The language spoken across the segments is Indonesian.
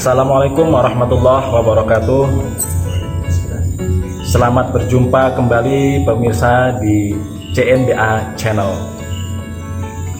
Assalamualaikum warahmatullahi wabarakatuh. Selamat berjumpa kembali pemirsa di CNBA Channel,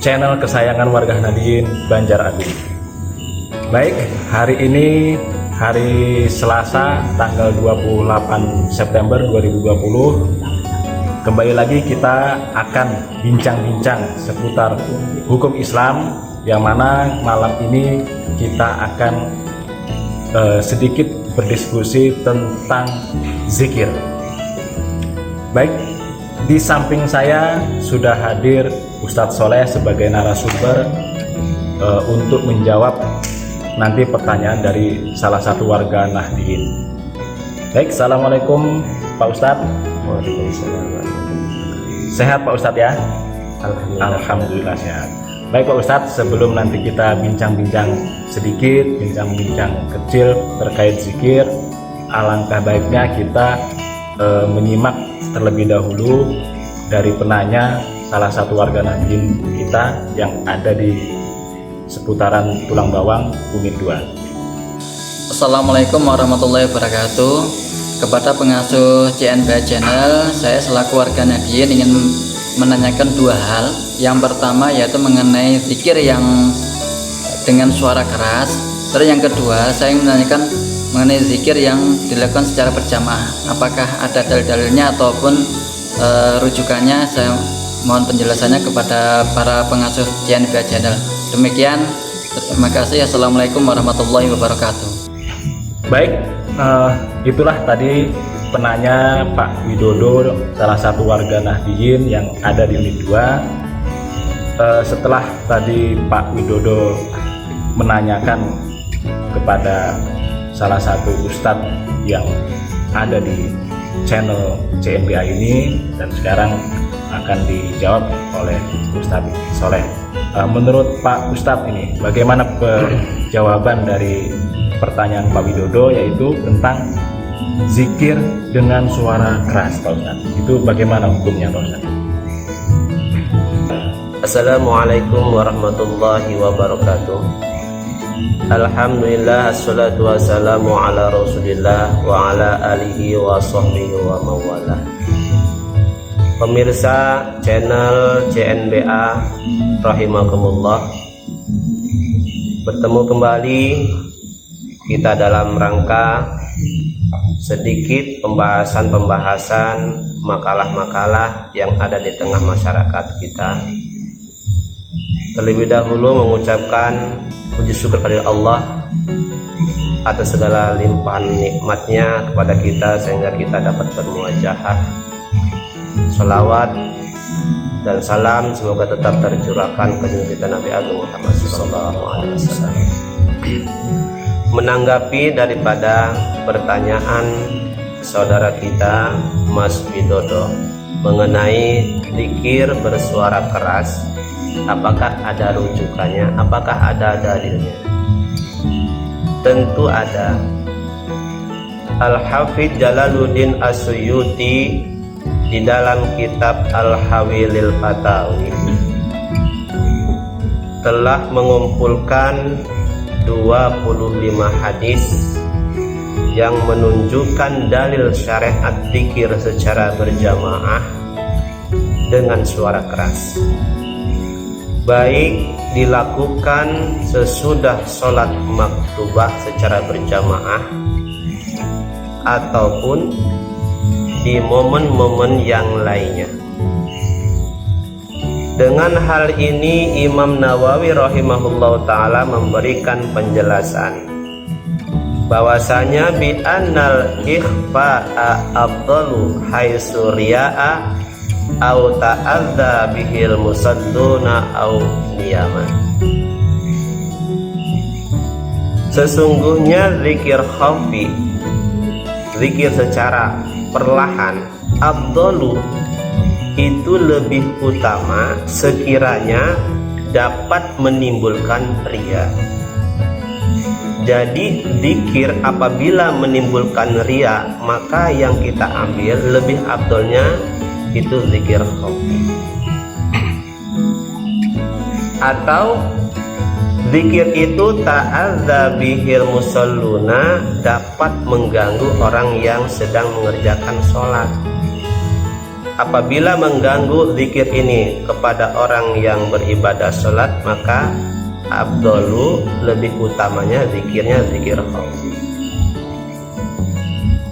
channel kesayangan warga Nahdliyin Banjar-Agung. Baik, hari ini hari Selasa tanggal 28 September 2020. Kembali lagi kita akan bincang-bincang seputar hukum Islam, yang mana malam ini kita akan sedikit berdiskusi tentang zikir. Baik, di samping saya sudah hadir Ustadz Soleh sebagai narasumber untuk menjawab nanti pertanyaan dari salah satu warga Nahdliyin. Baik, Assalamualaikum Pak Ustadz. Waalaikumsalam. Sehat Pak Ustadz ya? Alhamdulillah sehat. Baik Pak Ustadz, sebelum nanti kita bincang-bincang sedikit, bincang-bincang kecil terkait zikir, alangkah baiknya kita menyimak terlebih dahulu dari penanya salah satu warga Nahdliyin kita yang ada di seputaran Tulang Bawang, Bukit 2. Assalamualaikum warahmatullahi wabarakatuh. Kepada pengasuh CNBA Channel, saya selaku warga Nahdliyin ingin menanyakan dua hal. Yang pertama yaitu mengenai zikir yang dengan suara keras. Terus yang kedua, saya ingin menanyakan mengenai zikir yang dilakukan secara berjamaah. Apakah ada dalil-dalilnya ataupun rujukannya? Saya mohon penjelasannya kepada para pengasuh CNBA Channel. Demikian, terima kasih. Assalamualaikum warahmatullahi wabarakatuh. Baik, itulah tadi penanya Pak Widodo, salah satu warga Nahdliyin yang ada di unit 2. Setelah tadi Pak Widodo menanyakan kepada salah satu ustadz yang ada di channel CNBA ini, dan sekarang akan dijawab oleh Ustadz Soleh. Menurut Pak Ustadz ini, bagaimana jawaban dari pertanyaan Pak Widodo, yaitu tentang zikir dengan suara keras, Pak Ustadz? Itu bagaimana hukumnya, Pak Ustadz? Assalamualaikum warahmatullahi wabarakatuh. Alhamdulillah, assalatu wassalamu ala rasulillah wa ala alihi wa sahbihi wa mawalah. Pemirsa channel CNBA rahimakumullah, bertemu kembali kita dalam rangka sedikit pembahasan makalah-makalah yang ada di tengah masyarakat kita. Terlebih dahulu mengucapkan puji syukur kepada Allah atas segala limpahan nikmatnya kepada kita, sehingga kita dapat bermuajahah. Salawat dan salam semoga tetap tercurahkan ke junjungan kita Nabi Agung Muhammad SAW. Menanggapi daripada pertanyaan saudara kita Mas Widodo mengenai zikir bersuara keras, apakah ada rujukannya, apakah ada dalilnya? Tentu ada. Al-Hafidz Jalaluddin As-Suyuti di dalam kitab Al-Hawilil Fatawi telah mengumpulkan 25 hadis yang menunjukkan dalil syariat zikir secara berjamaah dengan suara keras, baik dilakukan sesudah sholat maktubah secara berjamaah ataupun di momen-momen yang lainnya. Dengan hal ini Imam Nawawi rahimahullah ta'ala memberikan penjelasan bahwasanya bi annal ikhfa'a afdalu haitsu riya'a au ta'adza bihil musalluna au niyaman. Sesungguhnya zikir khafi, zikir secara perlahan, afdalu itu lebih utama sekiranya dapat menimbulkan riya. Jadi zikir apabila menimbulkan riya, maka yang kita ambil lebih afdolnya itu zikir khafi. Atau Zikir itu ta'adza bihil musalluna, dapat mengganggu orang yang sedang mengerjakan sholat. Apabila mengganggu zikir ini kepada orang yang beribadah sholat, maka afdalu, lebih utamanya zikirnya zikir khafi.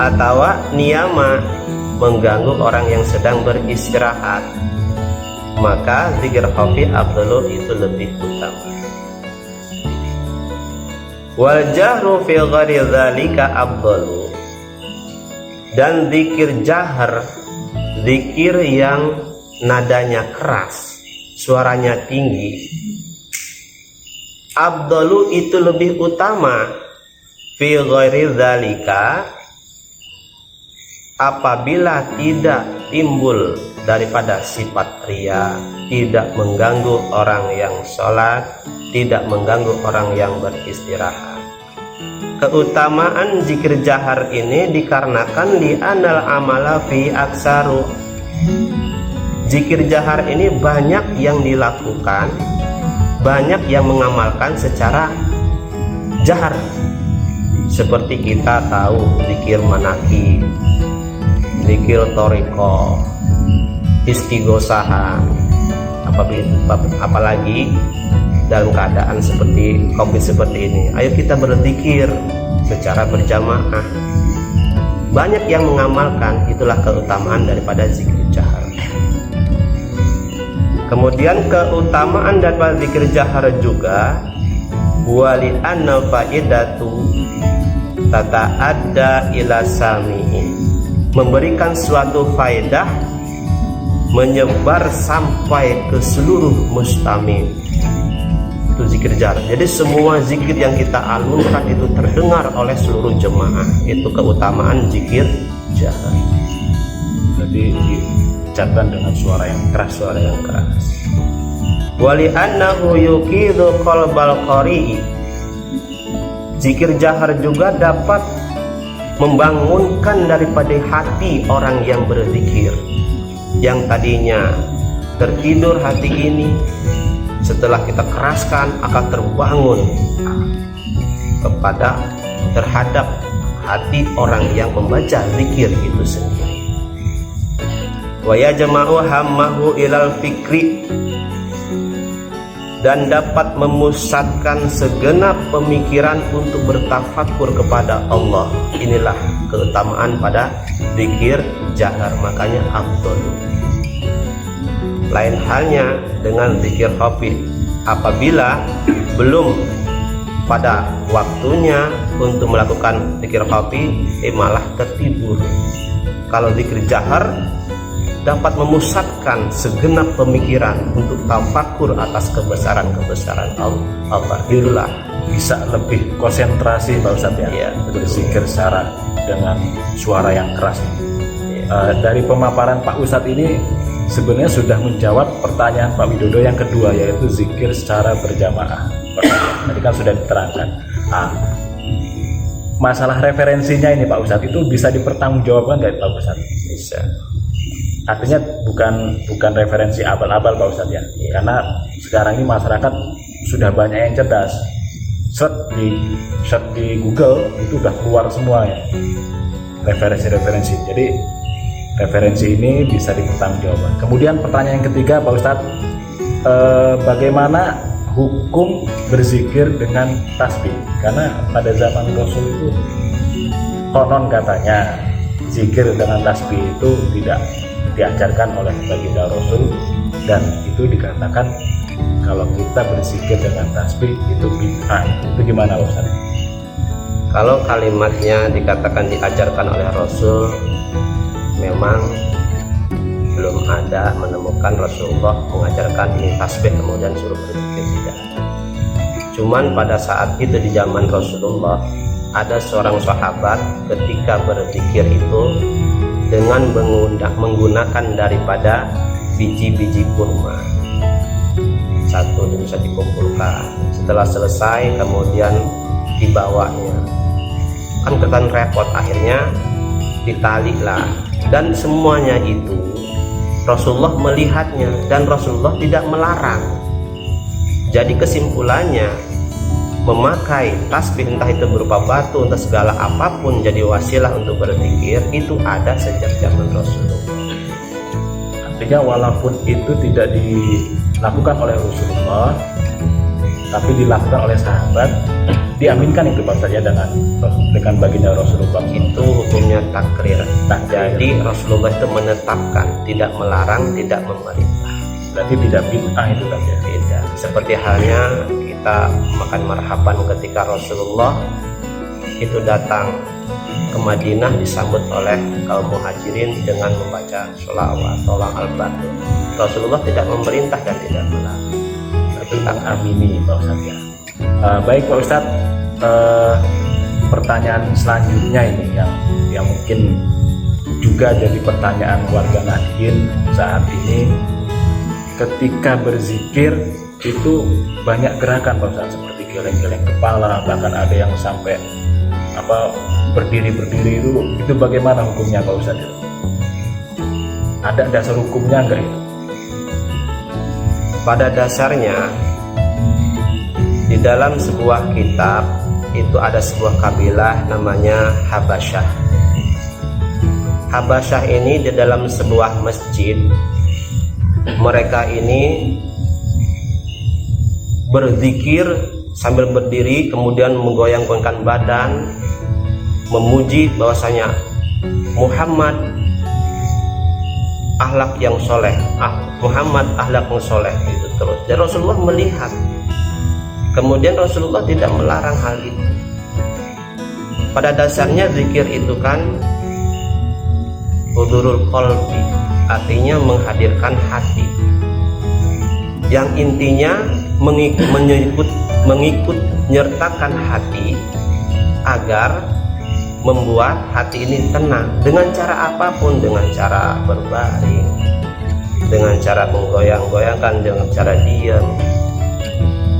Atau niyama, mengganggu orang yang sedang beristirahat, maka zikir khafi afdalu, itu lebih utama. Wal jahru fi ghairi dzalika afdalu, dan zikir jahar, zikir yang nadanya keras, suaranya tinggi, afdalu, itu lebih utama. Fi ghairi dzalika, apabila tidak timbul daripada sifat riya, tidak mengganggu orang yang sholat, tidak mengganggu orang yang beristirahat. Keutamaan zikir jahar ini dikarenakan li'anal amala fi aksaru, zikir jahar ini banyak yang dilakukan, banyak yang mengamalkan secara jahar. Seperti kita tahu zikir manaki, zikir toriko, istighosaha, apalagi dalam keadaan seperti COVID seperti ini. Ayo kita berzikir secara berjamaah. Banyak yang mengamalkan, itulah keutamaan daripada zikir jahar. Kemudian keutamaan daripada zikir jahar juga, wali anna faidatu tata'adda ila sami'i, memberikan suatu faedah menyebar sampai ke seluruh mustami. Itu zikir jahar. Jadi semua zikir yang kita alunkan itu terdengar oleh seluruh jemaah. Itu keutamaan zikir jahar. Jadi diucapkan dengan suara yang keras, suara yang keras. Wali annahu yuqidhu qalbal qari'i, zikir jahar juga dapat membangunkan daripada hati orang yang berzikir. Yang tadinya tertidur hati ini, setelah kita keraskan akan terbangun terhadap hati orang yang membaca zikir itu sendiri. Wa yajma'u hammahu ilal fikri, dan dapat memusatkan segenap pemikiran untuk bertafakur kepada Allah. Inilah keutamaan pada zikir jahar, makanya afdal. Lain halnya dengan zikir khafi, apabila belum pada waktunya untuk melakukan zikir khafi, malah tertidur. Kalau zikir jahar dapat memusatkan segenap pemikiran untuk tafakur atas kebesaran Allah. Itulah bisa lebih konsentrasi Pak Ustadz ya, berzikir secara dengan suara yang keras. Dari pemaparan Pak Ustadz ini sebenarnya sudah menjawab pertanyaan Pak Widodo yang kedua, yaitu zikir secara berjamaah. Tadi kan sudah diterangkan. Masalah referensinya ini Pak Ustadz itu bisa dipertanggungjawabkan nggak Pak Ustadz? Bisa. Artinya bukan referensi abal-abal Pak Ustadz ya, karena sekarang ini masyarakat sudah banyak yang cerdas. Search di Google itu udah keluar semua ya referensi. Jadi referensi ini bisa dipertanggungjawabkan. Kemudian pertanyaan yang ketiga Pak Ustadz, bagaimana hukum berzikir dengan tasbih? Karena pada zaman Rasul itu konon katanya zikir dengan tasbih itu tidak diajarkan oleh baginda Rasul, dan itu dikatakan kalau kita berzikir dengan tasbih itu bid'ah. Itu gimana Ustaz? Kalau kalimatnya dikatakan diajarkan oleh Rasul, memang belum ada menemukan Rasulullah mengajarkan ini tasbih kemudian suruh berzikir, tidak. Cuman pada saat itu di zaman Rasulullah ada seorang sahabat ketika berzikir itu dengan menggunakan daripada biji-biji kurma. Satu bisa dikumpulkan, setelah selesai kemudian dibawanya, kan repot, akhirnya ditalilah, dan semuanya itu Rasulullah melihatnya dan Rasulullah tidak melarang. Jadi kesimpulannya memakai tasbih, entah itu berupa batu, entah segala apapun jadi wasilah untuk berzikir, itu ada sejak zaman Rasulullah. Artinya walaupun itu tidak dilakukan oleh Rasulullah, tapi dilakukan oleh sahabat, diaminkan itu Pak Ustaz ya dengan baginda Rasulullah. Itu hukumnya takrir. Jadi Rasulullah itu menetapkan, tidak melarang, tidak memerintah. Berarti tidak bid'ah itu tadi ya? Tidak. Seperti halnya kita makan marhaban ketika Rasulullah itu datang ke Madinah disambut oleh kaum muhajirin dengan membaca sholawat, tolak al-batu. Rasulullah tidak memerintah dan tidak melarang. Kita amini Pak Ustaz ya. Baik Pak Ustaz, pertanyaan selanjutnya ini yang mungkin juga jadi pertanyaan warga Nahdien saat ini. Ketika berzikir itu banyak gerakan Pak Ustaz, seperti geleng-geleng kepala, bahkan ada yang sampai berdiri itu bagaimana hukumnya Pak Ustaz? Ada dasar hukumnya enggak itu? Pada dasarnya di dalam sebuah kitab itu ada sebuah kabilah namanya Habasyah. Habasyah ini di dalam sebuah masjid, mereka ini berzikir sambil berdiri, kemudian menggoyang-goyangkan badan, memuji bahwasanya Muhammad akhlak yang soleh, Muhammad akhlak yang soleh, itu terus. Dan Rasulullah melihat, kemudian Rasulullah tidak melarang hal itu. Pada dasarnya zikir itu kan hudurul qalbi, artinya menghadirkan hati, yang intinya mengikut nyertakan hati agar membuat hati ini tenang dengan cara apapun, dengan cara berbaring, dengan cara menggoyang-goyangkan, dengan cara diam,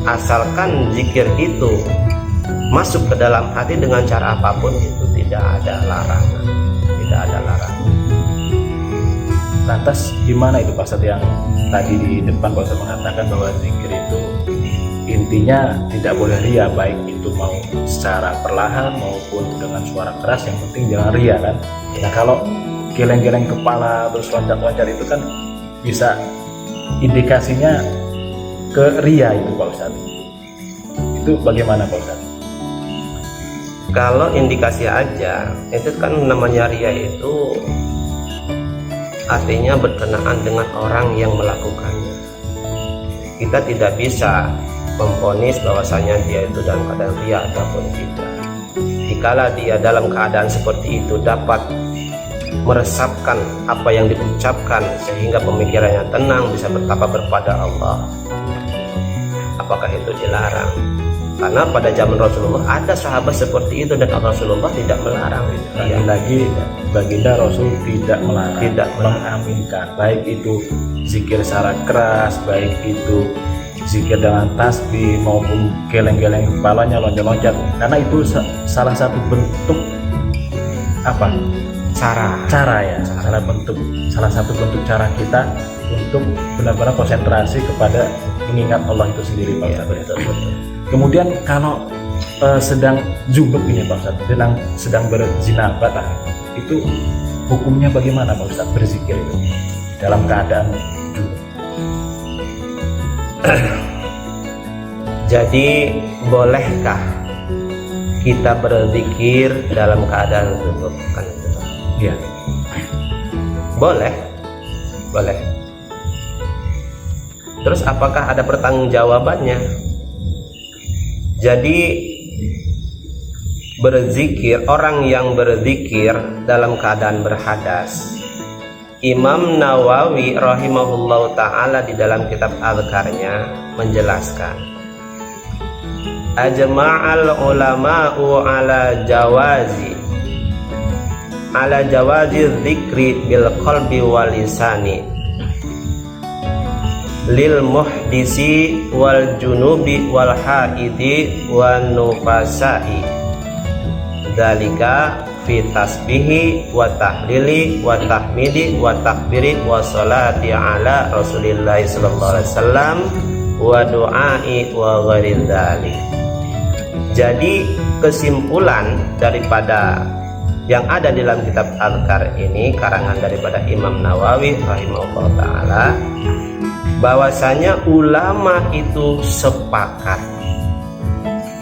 asalkan zikir itu masuk ke dalam hati dengan cara apapun, itu tidak ada larangan, tidak ada larangan. Lantas gimana itu Pak Ustaz yang tadi di depan Pak Ustaz mengatakan bahwa zikir itu intinya tidak boleh ria, baik itu mau secara perlahan maupun dengan suara keras, yang penting jangan ria kan. Nah kalau geleng-geleng kepala terus loncat-loncat itu kan bisa indikasinya ke ria itu Pak Ustaz. Itu bagaimana Pak Ustaz? Kalau indikasi aja, itu kan namanya ria itu artinya berkenaan dengan orang yang melakukannya. Kita tidak bisa memvonis bahwasanya dia itu dalam keadaan ria ataupun tidak. Dikala dia dalam keadaan seperti itu dapat meresapkan apa yang diucapkan sehingga pemikirannya tenang, bisa bertakwa kepada Allah, apakah itu dilarang? Karena pada zaman Rasulullah ada sahabat seperti itu dan Rasulullah tidak melarang. Lagi-lagi baginda Rasul tidak melarang, tidak mengaminkan, baik itu zikir secara keras, baik itu zikir dengan tasbih maupun geleng-geleng kepalanya, loncat-loncat, karena itu salah satu bentuk cara ya, salah satu bentuk cara kita untuk benar-benar konsentrasi kepada mengingat Allah itu sendiri Pak Ustaz. Kemudian kalau sedang junub ini Pak Ustaz, sedang berzinabat, itu hukumnya bagaimana Pak Ustaz berzikir itu dalam keadaan junub? Jadi bolehkah kita berzikir dalam keadaan junub? Iya. Boleh. Terus apakah ada pertanggungjawabannya? Jadi berzikir, orang yang berzikir dalam keadaan berhadas, Imam Nawawi rahimahullahu ta'ala di dalam kitab Adhkarnya menjelaskan, ajma'al ulama'u ala jawazi dzikri bil qalbi wal lisani lil muhdisi wal junubi wal haidi wan nufasai dzalika fi tasbihi wa tahlili wa tahmidi wa takbiri wa salati ala rasulillahi sallallahu alaihi wasallam wa du'ai wa ghairi dzalik. Jadi kesimpulan daripada yang ada dalam kitab Adhkar ini, karangan daripada Imam Nawawi rahimahullah ta'ala, bahwasanya ulama itu sepakat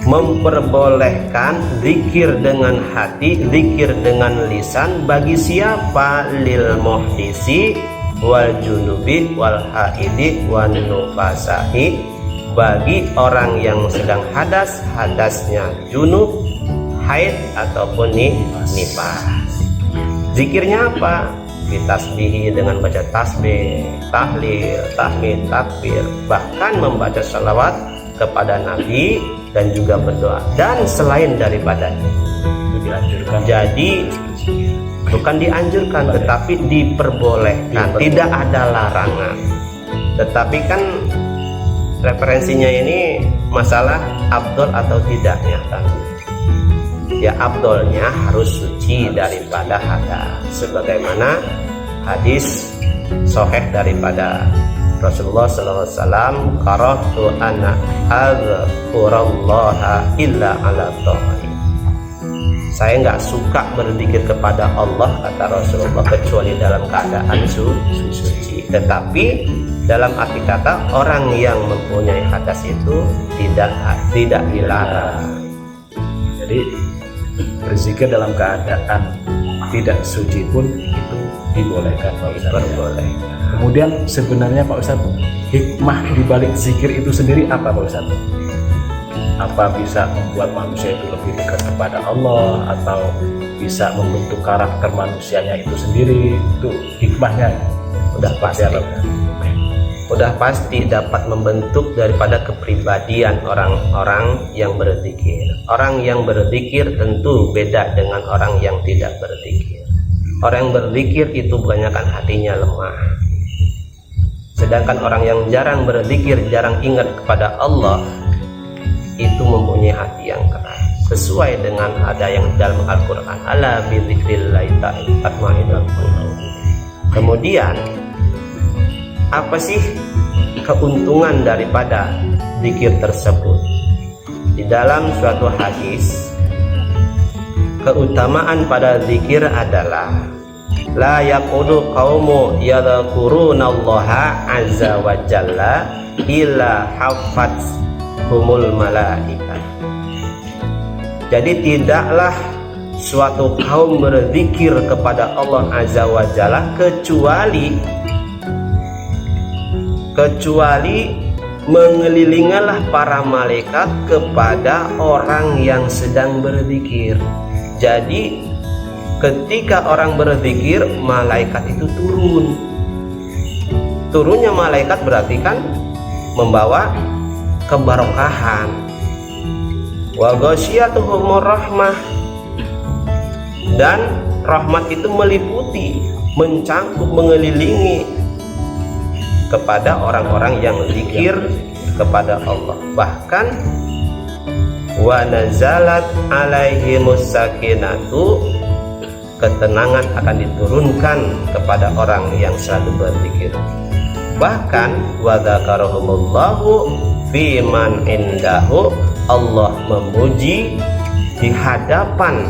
memperbolehkan zikir dengan hati, zikir dengan lisan bagi siapa? Lil muhdisi wal junubi wal haidi wan nufasahi, bagi orang yang sedang hadas, hadasnya junub, haid ataupun nifas. Zikirnya apa? Ditasbihi dengan baca tasbih, tahlil, tahmid, takbir, bahkan membaca salawat kepada Nabi dan juga berdoa, dan selain daripadanya. Itu dianjurkan. Jadi bukan dianjurkan, tetapi diperbolehkan, tidak ada larangan. Tetapi kan referensinya ini masalah abdol atau tidaknya kan. Ya, abdolnya harus suci daripada hadas, sebagaimana hadis sahih daripada Rasulullah SAW, qarahtu anna azkurallaha illa ala thahir. Saya nggak suka berzikir kepada Allah, kata Rasulullah, kecuali dalam keadaan suci. Tetapi dalam arti kata, orang yang mempunyai hadas itu tidak dilarang. Jadi berzikir dalam keadaan tidak suci pun itu dibolehkan, Pak Ustadz. Kemudian sebenarnya Pak Ustadz, hikmah dibalik zikir itu sendiri apa, Pak Ustadz? Apa bisa membuat manusia itu lebih dekat kepada Allah, atau bisa membentuk karakter manusianya itu sendiri? Itu hikmahnya Udah pasti dapat membentuk daripada kepribadian orang-orang yang berzikir. Orang yang berzikir tentu beda dengan orang yang tidak berzikir. Orang yang berzikir itu kebanyakan hatinya lemah. Sedangkan orang yang jarang berzikir, jarang ingat kepada Allah, itu mempunyai hati yang keras. Sesuai dengan ada yang dalam Al-Quran, ala bi dzikrillahi tatma'innul qulub. Kemudian apa sih keuntungan daripada zikir tersebut? Di dalam suatu hadis, keutamaan pada zikir adalah la yaqudu qaumu yadhkurunallaha azza wa jalla illa hafathumul malaikat. Jadi tidaklah suatu kaum berzikir kepada Allah azza wa jalla kecuali mengelilingilah para malaikat kepada orang yang sedang berzikir. Jadi ketika orang berzikir, malaikat itu turun. Turunnya malaikat berarti kan membawa keberkahan. Wa ghasyiyatuhumur rahmah, dan rahmat itu meliputi, mencangkup, mengelilingi kepada orang-orang yang zikir kepada Allah. Bahkan wa nazalat alaihimus sakinatu, ketenangan akan diturunkan kepada orang yang selalu berzikir. Bahkan wa dzakarahumullahu fi man indahu, Allah memuji di hadapan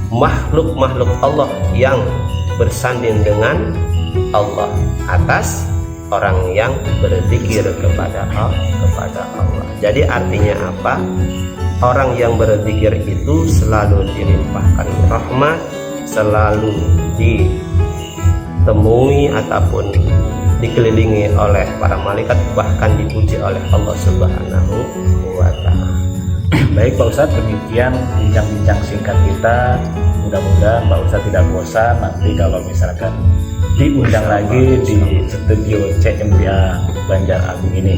makhluk-makhluk Allah yang bersanding dengan Allah atas orang yang berzikir kepada Allah. Jadi artinya apa? Orang yang berzikir itu selalu dilimpahkan rahmat, selalu ditemui ataupun dikelilingi oleh para malaikat, bahkan dipuji oleh Allah Subhanahu wa ta'ala. Baik Pak Ustadz, demikian bincang-bincang singkat kita. Mudah-mudahan Pak Ustadz tidak bosan nanti kalau misalkan diundang lagi di studio CMBA Banjar Agung ini.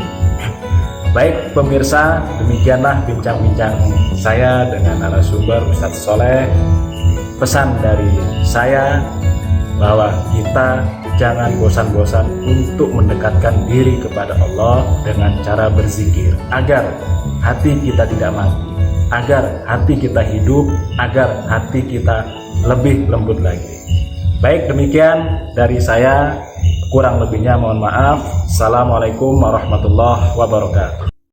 Baik pemirsa, demikianlah bincang-bincang saya dengan narasumber Ustadz Soleh. Pesan dari saya bahwa kita jangan bosan-bosan untuk mendekatkan diri kepada Allah dengan cara berzikir, agar hati kita tidak mati, agar hati kita hidup, agar hati kita lebih lembut lagi. Baik, demikian dari saya, kurang lebihnya mohon maaf. Assalamualaikum warahmatullahi wabarakatuh.